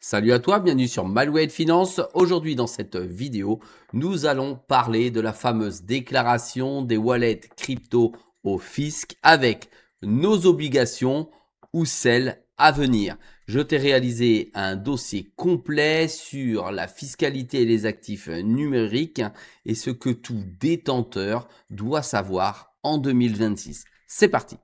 Salut à toi, bienvenue sur Malware Finance. Aujourd'hui dans cette vidéo, nous allons parler de la fameuse déclaration des wallets crypto au fisc avec nos obligations ou celles à venir. Je t'ai réalisé un dossier complet sur la fiscalité et les actifs numériques et ce que tout détenteur doit savoir en 2026. C'est parti.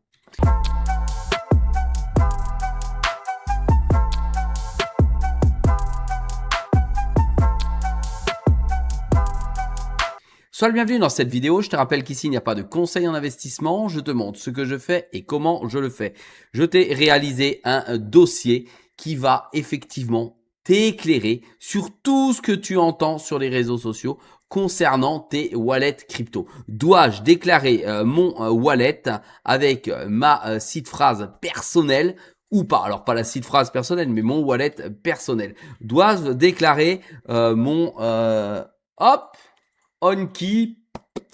Sois le bienvenu dans cette vidéo. Je te rappelle qu'ici, il n'y a pas de conseil en investissement. Je te montre ce que je fais et comment je le fais. Je t'ai réalisé un dossier qui va effectivement t'éclairer sur tout ce que tu entends sur les réseaux sociaux concernant tes wallets crypto. Dois-je déclarer mon wallet avec ma seed phrase personnelle ou pas? Alors, pas la seed phrase personnelle, mais mon wallet personnel. Dois-je déclarer mon... hop on-key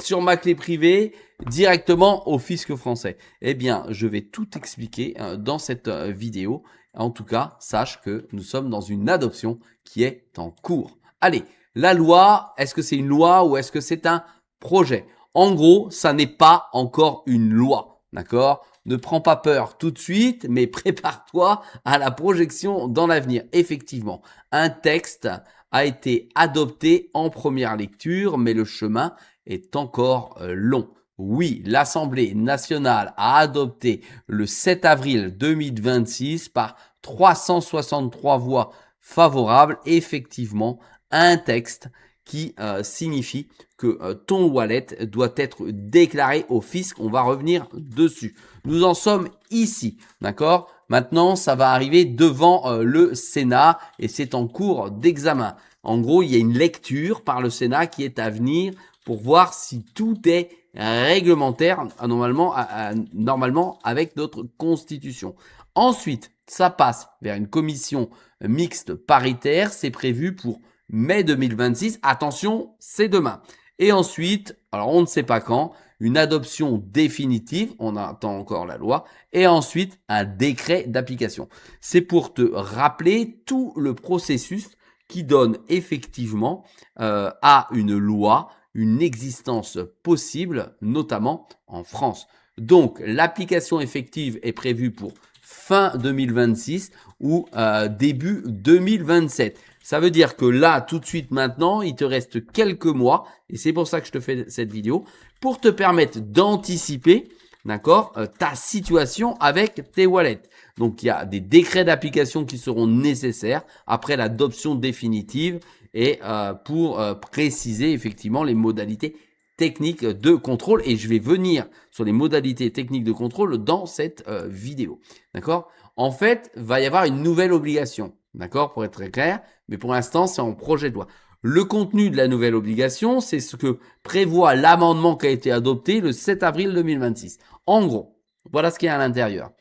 sur ma clé privée directement au fisc français? Eh bien, je vais tout expliquer dans cette vidéo. En tout cas, sache que nous sommes dans une adoption qui est en cours. Allez, la loi, est-ce que c'est une loi ou est-ce que c'est un projet? En gros, ça n'est pas encore une loi, d'accord? Ne prends pas peur tout de suite, mais prépare-toi à la projection dans l'avenir. Effectivement, un texte a été adopté en première lecture, mais le chemin est encore long. Oui, l'Assemblée nationale a adopté le 7 avril 2026 par 363 voix favorables, effectivement, un texte qui signifie que ton wallet doit être déclaré au fisc. On va revenir dessus. Nous en sommes ici, d'accord? Maintenant, ça va arriver devant le Sénat et c'est en cours d'examen. En gros, il y a une lecture par le Sénat qui est à venir pour voir si tout est réglementaire normalement avec notre Constitution. Ensuite, ça passe vers une commission mixte paritaire. C'est prévu pour mai 2026. Attention, c'est demain. Et ensuite, alors on ne sait pas quand, une adoption définitive, on attend encore la loi, et ensuite un décret d'application. C'est pour te rappeler tout le processus qui donne effectivement à une loi une existence possible, notamment en France. Donc, l'application effective est prévue pour fin 2026 ou début 2027. Ça veut dire que là, tout de suite maintenant, il te reste quelques mois, et c'est pour ça que je te fais cette vidéo, pour te permettre d'anticiper, d'accord, ta situation avec tes wallets. Donc, il y a des décrets d'application qui seront nécessaires après l'adoption définitive et pour préciser effectivement les modalités techniques de contrôle. Et je vais venir sur les modalités techniques de contrôle dans cette vidéo. D'accord? En fait, va y avoir une nouvelle obligation. D'accord? Pour être très clair. Mais pour l'instant, c'est en projet de loi. Le contenu de la nouvelle obligation, c'est ce que prévoit l'amendement qui a été adopté le 7 avril 2026. En gros, voilà ce qu'il y a à l'intérieur.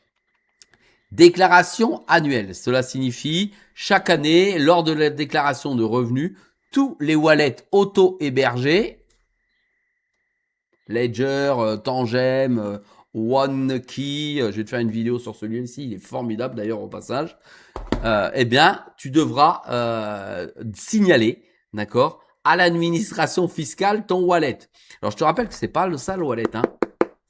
Déclaration annuelle. Cela signifie chaque année, lors de la déclaration de revenus, tous les wallets auto-hébergés, Ledger, Tangem, OneKey, je vais te faire une vidéo sur celui-ci, il est formidable d'ailleurs au passage, eh bien, tu devras signaler, d'accord, à l'administration fiscale ton wallet. Alors, je te rappelle que c'est pas ça le wallet, hein.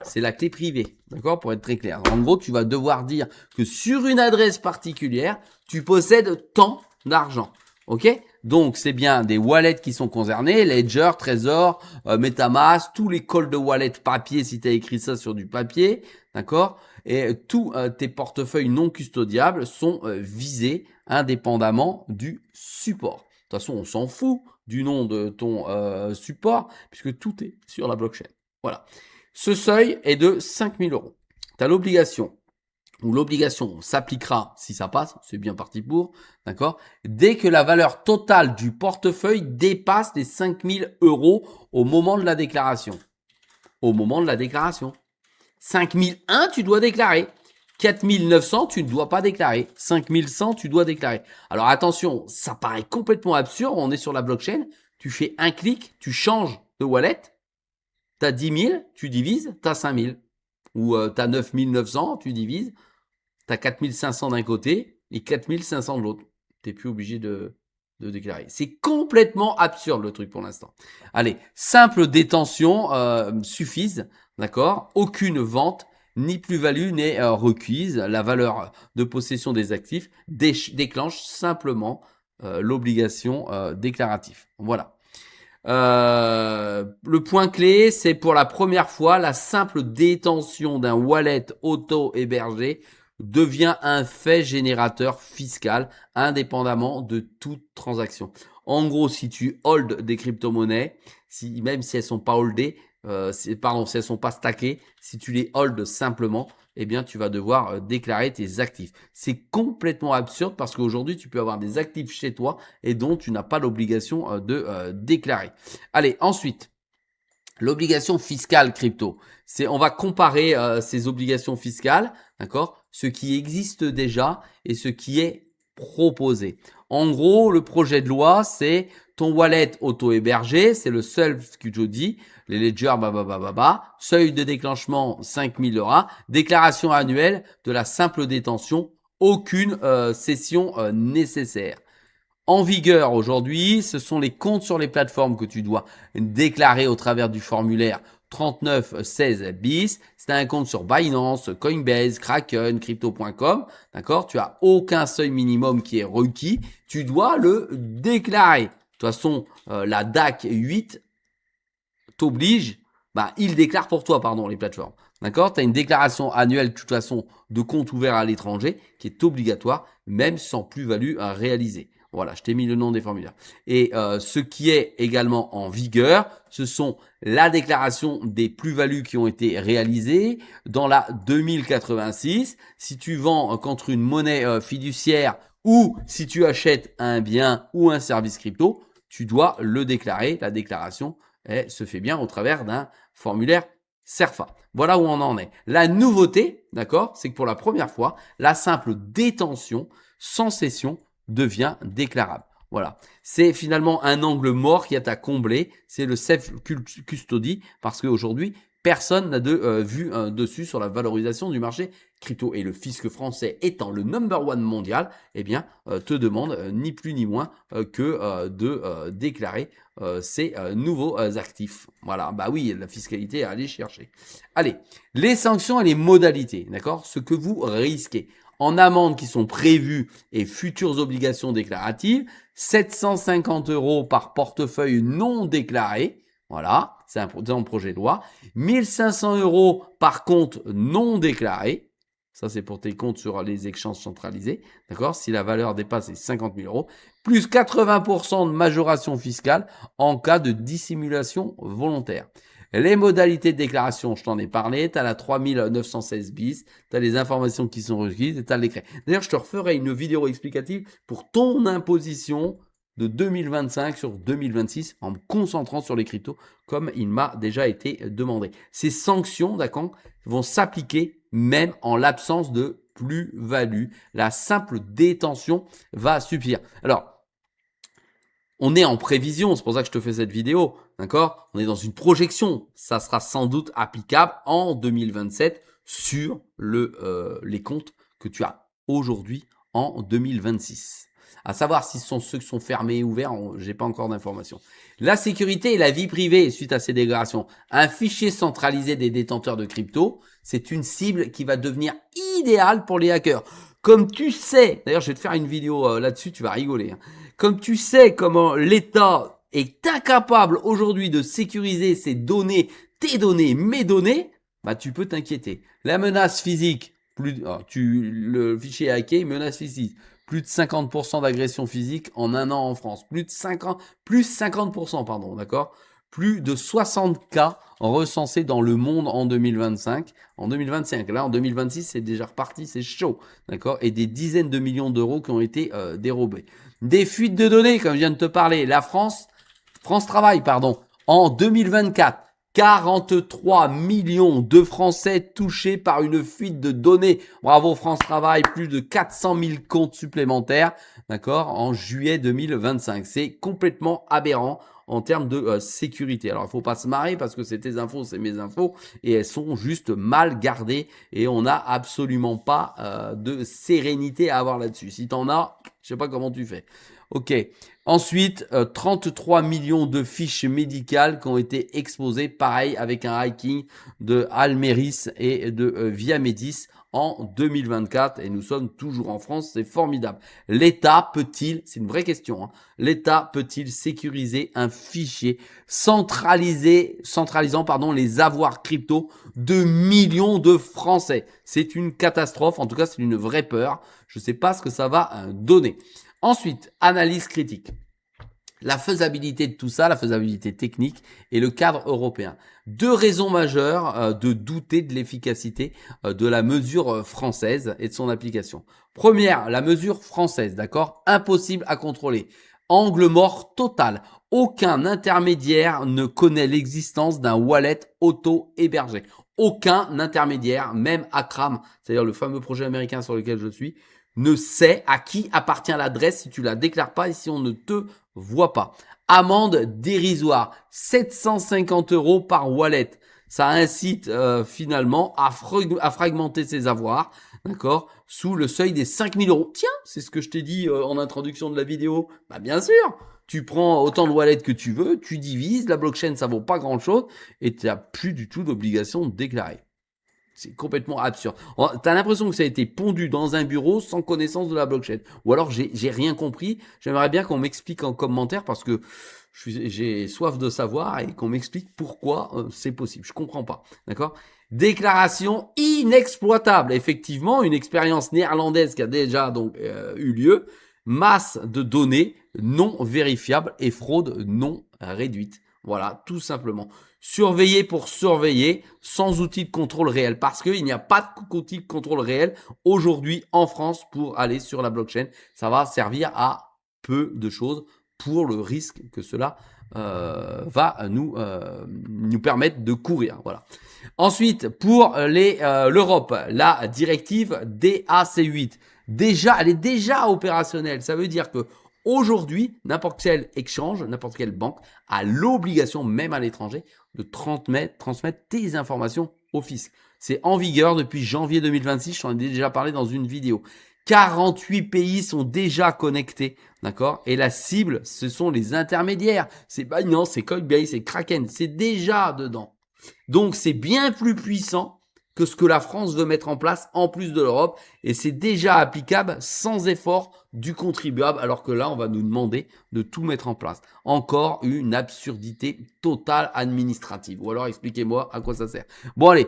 C'est la clé privée, d'accord, pour être très clair. En gros, tu vas devoir dire que sur une adresse particulière, tu possèdes tant d'argent, ok? Donc, c'est bien des wallets qui sont concernés, Ledger, Trésor, MetaMask, tous les cols de wallet papier si tu as écrit ça sur du papier, d'accord? Et tous tes portefeuilles non custodiables sont visés indépendamment du support. De toute façon, on s'en fout du nom de ton support puisque tout est sur la blockchain. Voilà. Ce seuil est de 5 000 euros. Tu as l'obligation, ou l'obligation s'appliquera si ça passe, c'est bien parti pour, d'accord, dès que la valeur totale du portefeuille dépasse les 5 000 euros au moment de la déclaration. Au moment de la déclaration. 5 001, tu dois déclarer. 4 900, tu ne dois pas déclarer. 5 100, tu dois déclarer. Alors attention, ça paraît complètement absurde, on est sur la blockchain, tu fais un clic, tu changes de wallet, tu as 10 000, tu divises, tu as 5 000. Ou tu as 9 900, tu divises, tu as 4 500 d'un côté et 4 500 de l'autre. t'es plus obligé de déclarer. C'est complètement absurde le truc pour l'instant. Allez, simple détention suffisent, d'accord? Aucune vente ni plus-value n'est requise. La valeur de possession des actifs déclenche simplement l'obligation déclarative. Voilà. Le point clé, c'est pour la première fois, la simple détention d'un wallet auto-hébergé devient un fait générateur fiscal indépendamment de toute transaction. En gros, si tu hold des crypto-monnaies, même si elles sont pas holdées, si elles sont pas stackées, si tu les hold simplement, eh bien, tu vas devoir déclarer tes actifs. C'est complètement absurde parce qu'aujourd'hui, tu peux avoir des actifs chez toi et dont tu n'as pas l'obligation de déclarer. Allez, ensuite, l'obligation fiscale crypto. On va comparer ces obligations fiscales, d'accord, ce qui existe déjà et ce qui est proposé. En gros, le projet de loi, c'est ton wallet auto-hébergé, c'est le self-custody, les ledgers, seuil de déclenchement 5000 €, déclaration annuelle de la simple détention, aucune cession nécessaire. En vigueur aujourd'hui, ce sont les comptes sur les plateformes que tu dois déclarer au travers du formulaire 3916 bis. C'est un compte sur Binance, Coinbase, Kraken, Crypto.com. D'accord? Tu as aucun seuil minimum qui est requis. Tu dois le déclarer. De toute façon, la DAC 8 t'oblige, il déclare pour toi, les plateformes. D'accord? Tu as une déclaration annuelle, de toute façon, de compte ouvert à l'étranger qui est obligatoire, même sans plus-value à réaliser. Voilà, je t'ai mis le nom des formulaires. Et ce qui est également en vigueur, ce sont la déclaration des plus-values qui ont été réalisées dans la 2086. Si tu vends contre une monnaie fiduciaire ou si tu achètes un bien ou un service crypto, tu dois le déclarer. La déclaration se fait bien au travers d'un formulaire CERFA. Voilà où on en est. La nouveauté, d'accord, c'est que pour la première fois, la simple détention sans cession devient déclarable. Voilà. C'est finalement un angle mort qui est à combler. C'est le self-custody parce qu'aujourd'hui, personne n'a de vue dessus sur la valorisation du marché crypto. Et le fisc français étant le number one mondial, eh bien, te demande ni plus ni moins que de déclarer ces nouveaux actifs. Voilà, oui, la fiscalité à aller chercher. Allez, les sanctions et les modalités, d'accord? Ce que vous risquez. En amendes qui sont prévues et futures obligations déclaratives, 750 € par portefeuille non déclaré. Voilà, c'est un projet de loi. 1500 € par compte non déclaré. Ça, c'est pour tes comptes sur les échanges centralisés. D'accord? Si la valeur dépasse les 50 000 €. Plus 80% de majoration fiscale en cas de dissimulation volontaire. Les modalités de déclaration, je t'en ai parlé. Tu as la 3916 bis. Tu as les informations qui sont requises et tu as le décret. D'ailleurs, je te referai une vidéo explicative pour ton imposition de 2025 sur 2026 en me concentrant sur les cryptos comme il m'a déjà été demandé. Ces sanctions, d'accord, vont s'appliquer même en l'absence de plus-value. La simple détention va suffire. Alors, on est en prévision, c'est pour ça que je te fais cette vidéo, d'accord? On est dans une projection. Ça sera sans doute applicable en 2027 sur les comptes que tu as aujourd'hui en 2026. À savoir si ce sont ceux qui sont fermés ou ouverts, j'ai pas encore d'informations. La sécurité et la vie privée suite à ces dégradations. Un fichier centralisé des détenteurs de crypto, c'est une cible qui va devenir idéale pour les hackers. Comme tu sais, d'ailleurs je vais te faire une vidéo là-dessus, tu vas rigoler. Comme tu sais comment l'État est incapable aujourd'hui de sécuriser ses données, tes données, mes données, tu peux t'inquiéter. La menace physique, le fichier hacké, menace physique. Plus de 50% d'agression physique en un an en France. Plus 50%, pardon, d'accord? Plus de 60 cas recensés dans le monde en 2025. En 2025, là en 2026, c'est déjà reparti, c'est chaud, d'accord? Et des dizaines de millions d'euros qui ont été dérobés. Des fuites de données, comme je viens de te parler. La France Travail, en 2024. 43 millions de Français touchés par une fuite de données. Bravo France Travail, plus de 400 000 comptes supplémentaires, d'accord, en juillet 2025. C'est complètement aberrant en termes de sécurité. Alors, il faut pas se marrer parce que c'est tes infos, c'est mes infos et elles sont juste mal gardées et on n'a absolument pas de sérénité à avoir là-dessus. Si t'en as, Je sais pas comment tu fais. Ok. Ensuite, 33 millions de fiches médicales qui ont été exposées, pareil, avec un hacking de Almeris et de Viamedis en 2024. Et nous sommes toujours en France, c'est formidable. L'État peut-il, c'est une vraie question, hein, l'État peut-il sécuriser un fichier centralisant les avoirs crypto de millions de Français? C'est une catastrophe, en tout cas c'est une vraie peur. Je ne sais pas ce que ça va donner. Ensuite, analyse critique. La faisabilité de tout ça, la faisabilité technique et le cadre européen. Deux raisons majeures de douter de l'efficacité de la mesure française et de son application. Première, la mesure française, d'accord? Impossible à contrôler. Angle mort total. Aucun intermédiaire ne connaît l'existence d'un wallet auto-hébergé. Aucun intermédiaire, même Akram, c'est-à-dire le fameux projet américain sur lequel je suis, ne sait à qui appartient l'adresse si tu la déclares pas et si on ne te voit pas. Amende dérisoire, 750 € par wallet. Ça incite finalement à fragmenter ses avoirs, d'accord, sous le seuil des 5000 €. Tiens, c'est ce que je t'ai dit en introduction de la vidéo. Bah bien sûr, tu prends autant de wallets que tu veux, tu divises, la blockchain ça vaut pas grand chose et tu n'as plus du tout d'obligation de déclarer. C'est complètement absurde. T'as l'impression que ça a été pondu dans un bureau sans connaissance de la blockchain. Ou alors j'ai rien compris. J'aimerais bien qu'on m'explique en commentaire parce que j'ai soif de savoir et qu'on m'explique pourquoi c'est possible. Je comprends pas. D'accord? Déclaration inexploitable. Effectivement, une expérience néerlandaise qui a déjà donc eu lieu. Masse de données non vérifiables et fraude non réduite. Voilà, tout simplement. Surveiller pour surveiller sans outil de contrôle réel parce qu'il n'y a pas d'outil de contrôle réel aujourd'hui en France pour aller sur la blockchain. Ça va servir à peu de choses pour le risque que cela va nous permettre de courir. Voilà. Ensuite, pour l'Europe, la directive DAC8, elle est déjà opérationnelle. Ça veut dire que aujourd'hui, n'importe quel exchange, n'importe quelle banque a l'obligation, même à l'étranger, de transmettre tes informations au fisc. C'est en vigueur depuis janvier 2026, je t'en ai déjà parlé dans une vidéo. 48 pays sont déjà connectés, d'accord? Et la cible, ce sont les intermédiaires. C'est Binance, c'est Coinbase, c'est Kraken, c'est déjà dedans. Donc c'est bien plus puissant que ce que la France veut mettre en place en plus de l'Europe et c'est déjà applicable sans effort du contribuable alors que là on va nous demander de tout mettre en place. Encore une absurdité totale administrative. Ou alors expliquez-moi à quoi ça sert. Bon allez,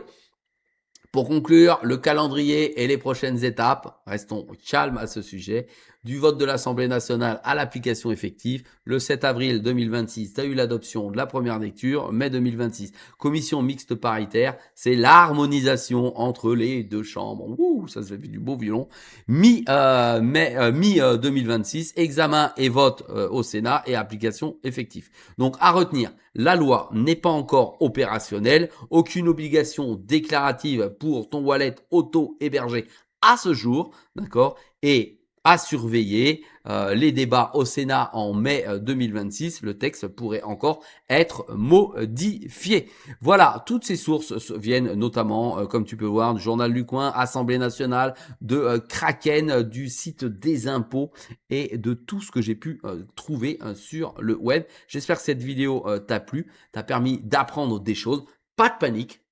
pour conclure, le calendrier et les prochaines étapes, restons calmes à ce sujet. Du vote de l'Assemblée nationale à l'application effective. Le 7 avril 2026, tu as eu l'adoption de la première lecture. Mai 2026, commission mixte paritaire. C'est l'harmonisation entre les deux chambres. Ouh, ça se fait du beau violon. Mi 2026, examen et vote au Sénat et application effective. Donc à retenir, la loi n'est pas encore opérationnelle. Aucune obligation déclarative pour ton wallet auto-hébergé à ce jour. D'accord? Et à surveiller les débats au Sénat en mai 2026. Le texte pourrait encore être modifié. Voilà, toutes ces sources viennent notamment, comme tu peux voir, du Journal du Coin, Assemblée nationale, de Kraken, du site des impôts et de tout ce que j'ai pu trouver sur le web. J'espère que cette vidéo t'a plu, t'a permis d'apprendre des choses. Pas de panique,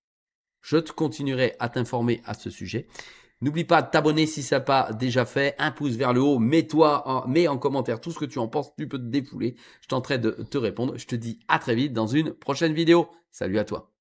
je te continuerai à t'informer à ce sujet. N'oublie pas de t'abonner si ça n'a pas déjà fait. Un pouce vers le haut. Mets en commentaire tout ce que tu en penses. Tu peux te défouler. Je tenterai de te répondre. Je te dis à très vite dans une prochaine vidéo. Salut à toi.